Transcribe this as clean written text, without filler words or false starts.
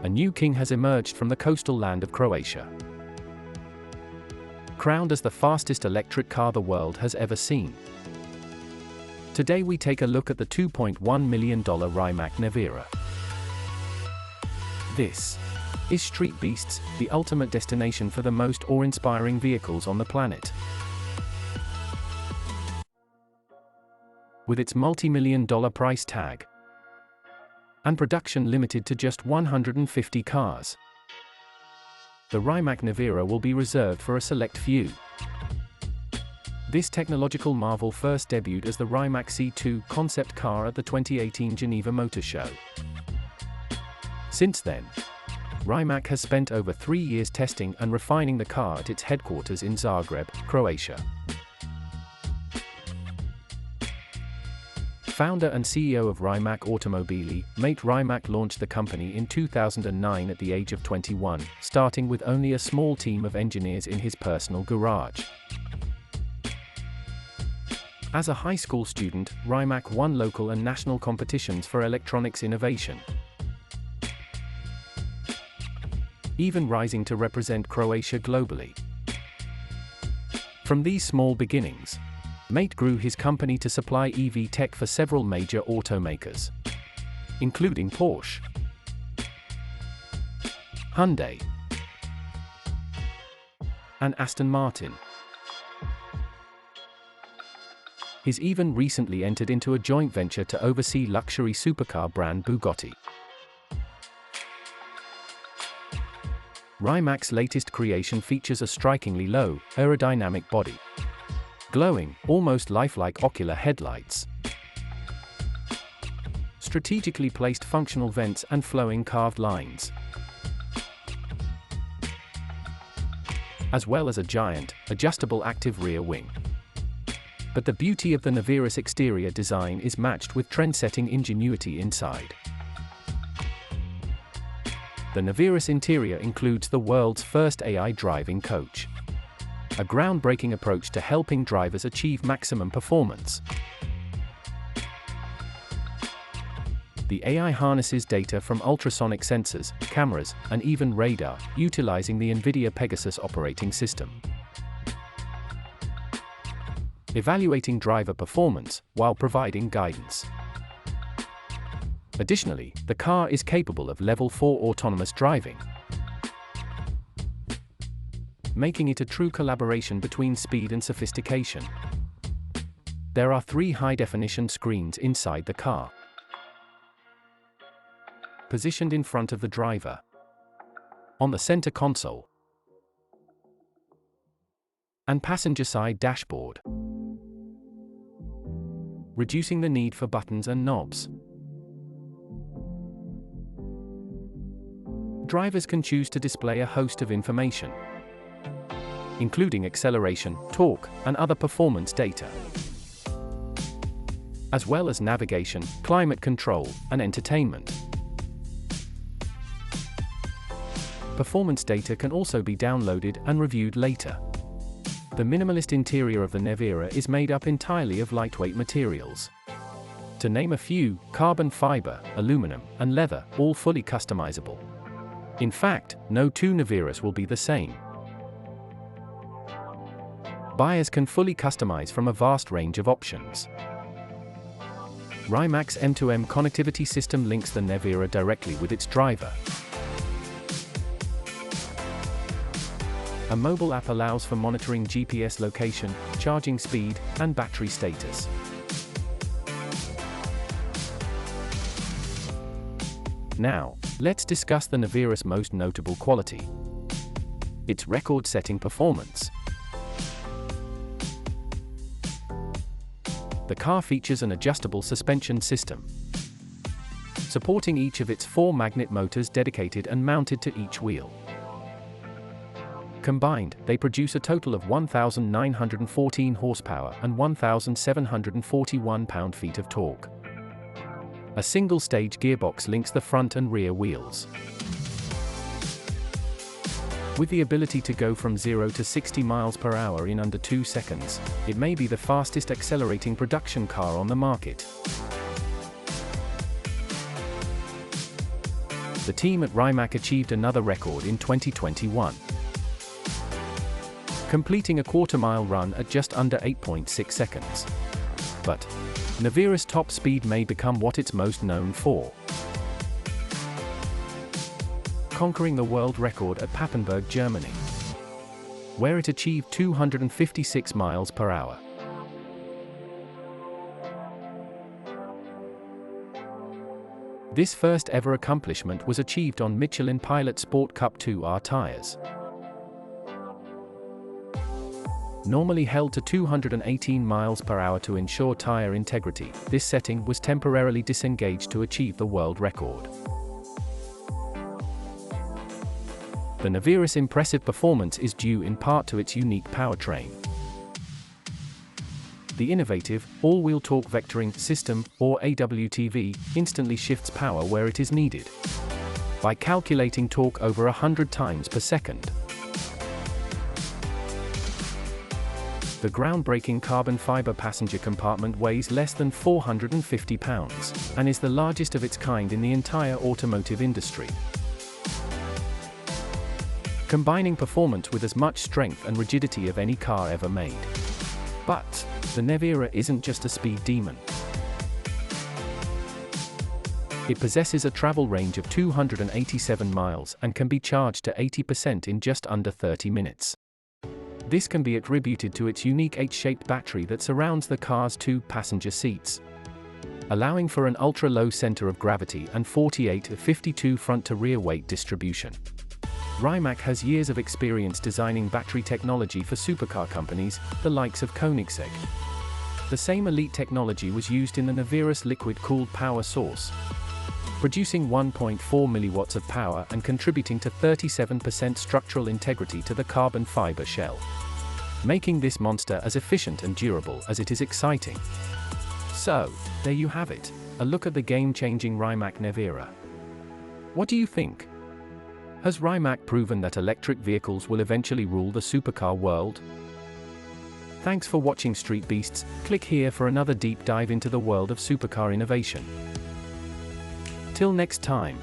A new king has emerged from the coastal land of Croatia. Crowned as the fastest electric car the world has ever seen. Today we take a look at the $2.1 million Rimac Nevera. This is Street Beasts, the ultimate destination for the most awe-inspiring vehicles on the planet. With its multi-million-dollar price tag and production limited to just 150 cars, the Rimac Nevera will be reserved for a select few. This technological marvel first debuted as the Rimac C2 concept car at the 2018 Geneva Motor Show. Since then, Rimac has spent over 3 years testing and refining the car at its headquarters in Zagreb, Croatia. Founder and CEO of Rimac Automobili, Mate Rimac launched the company in 2009 at the age of 21, starting with only a small team of engineers in his personal garage. As a high school student, Rimac won local and national competitions for electronics innovation, even rising to represent Croatia globally. From these small beginnings, Mate grew his company to supply EV tech for several major automakers, including Porsche, Hyundai, and Aston Martin. He's even recently entered into a joint venture to oversee luxury supercar brand Bugatti. Rimac's latest creation features a strikingly low, aerodynamic body, glowing, almost lifelike ocular headlights, strategically placed functional vents and flowing carved lines, as well as a giant, adjustable active rear wing. But the beauty of the Nevera's exterior design is matched with trend-setting ingenuity inside. The Nevera's interior includes the world's first AI driving coach, a groundbreaking approach to helping drivers achieve maximum performance. The AI harnesses data from ultrasonic sensors, cameras, and even radar, utilizing the NVIDIA Pegasus operating system, evaluating driver performance while providing guidance. Additionally, the car is capable of Level 4 autonomous driving, making it a true collaboration between speed and sophistication. There are 3 high-definition screens inside the car, positioned in front of the driver, on the center console, and passenger-side dashboard, reducing the need for buttons and knobs. Drivers can choose to display a host of information, including acceleration, torque, and other performance data, as well as navigation, climate control, and entertainment. Performance data can also be downloaded and reviewed later. The minimalist interior of the Nevera is made up entirely of lightweight materials. To name a few, carbon fiber, aluminum, and leather, all fully customizable. In fact, no 2 Neveras will be the same. Buyers can fully customize from a vast range of options. Rimac's M2M connectivity system links the Nevera directly with its driver. A mobile app allows for monitoring GPS location, charging speed, and battery status. Now, let's discuss the Nevera's most notable quality: its record-setting performance. The car features an adjustable suspension system, supporting each of its 4 magnet motors dedicated and mounted to each wheel. Combined, they produce a total of 1,914 horsepower and 1,741 pound-feet of torque. A single-stage gearbox links the front and rear wheels. With the ability to go from 0 to 60 miles per hour in under 2 seconds, it may be the fastest accelerating production car on the market. The team at Rimac achieved another record in 2021, completing a quarter-mile run at just under 8.6 seconds. But Nevera's top speed may become what it's most known for: conquering the world record at Papenburg, Germany, where it achieved 256 miles per hour. This first ever accomplishment was achieved on Michelin Pilot Sport Cup 2R tires. Normally held to 218 miles per hour to ensure tire integrity, this setting was temporarily disengaged to achieve the world record. The Nevera's impressive performance is due in part to its unique powertrain. The innovative, all-wheel torque vectoring system, or AWTV, instantly shifts power where it is needed, by calculating torque over 100 times per second. The groundbreaking carbon fiber passenger compartment weighs less than 450 pounds, and is the largest of its kind in the entire automotive industry, combining performance with as much strength and rigidity of any car ever made. But the Nevera isn't just a speed demon. It possesses a travel range of 287 miles and can be charged to 80% in just under 30 minutes. This can be attributed to its unique H-shaped battery that surrounds the car's two passenger seats, allowing for an ultra-low center of gravity and 48-52 front-to-rear weight distribution. Rimac has years of experience designing battery technology for supercar companies, the likes of Koenigsegg. The same elite technology was used in the Nevera's liquid-cooled power source, producing 1.4 milliwatts of power and contributing to 37% structural integrity to the carbon fiber shell, making this monster as efficient and durable as it is exciting. So, there you have it, a look at the game-changing Rimac Nevera. What do you think? Has Rimac proven that electric vehicles will eventually rule the supercar world? Thanks for watching Street Beasts. Click here for another deep dive into the world of supercar innovation. Till next time.